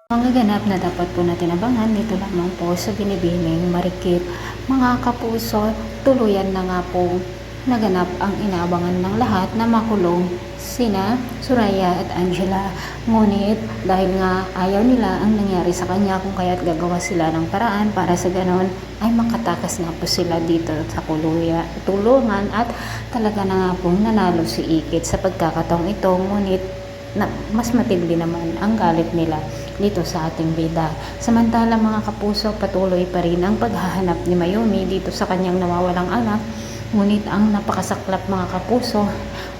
Mga ganap na dapat po natin abangan dito lamang po sa Binibining Marikit. Mga kapuso, tuluyan na nga po naganap ang inaabangan ng lahat na makulong sina Soraya at Angela. Ngunit dahil nga ayaw nila ang nangyari sa kanya, kung kaya't gagawa sila ng paraan para sa ganon ay makatakas nga po sila dito sa tulungan, at talaga na nga pong nanalo si Ikit sa pagkakataong ito. Ngunit mas matindi naman ang galit nila dito sa ating bida. Samantala mga kapuso, patuloy pa rin ang paghahanap ni Mayumi dito sa kanyang nawawalang anak. Ngunit ang napakasaklap mga kapuso,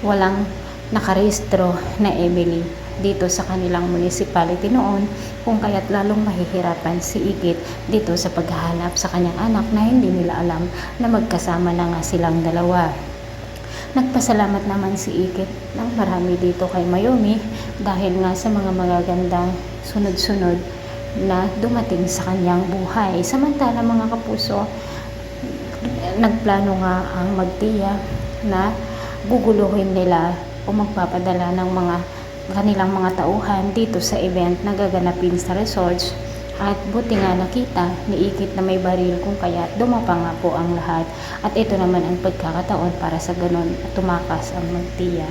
walang nakarehistro na Emily dito sa kanilang municipality noon, kung kaya't lalong mahihirapan si Ikit dito sa paghahanap sa kanyang anak na hindi nila alam na magkasama na nga silang dalawa. Nagpasalamat naman si Ikit ng marami dito kay Mayumi dahil nga sa mga magagandang sunod-sunod na dumating sa kanyang buhay. Samantala mga kapuso, nagplano nga ang Magtiya na guguluhin nila o magpapadala ng kanilang mga tauhan dito sa event na gaganapin sa resorts. At buti nga nakita ni Ikit na may baril, kung kaya dumapa nga po ang lahat. At ito naman ang pagkakataon para sa ganon at tumakas ang Magtiya.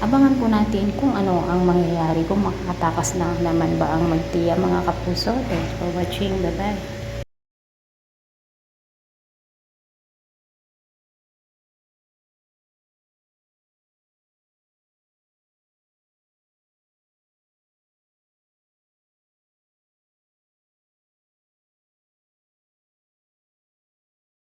Abangan po natin kung ano ang mangyayari, kung makatakas na naman ba ang Magtiya mga kapuso. Thanks for watching. Bye bye.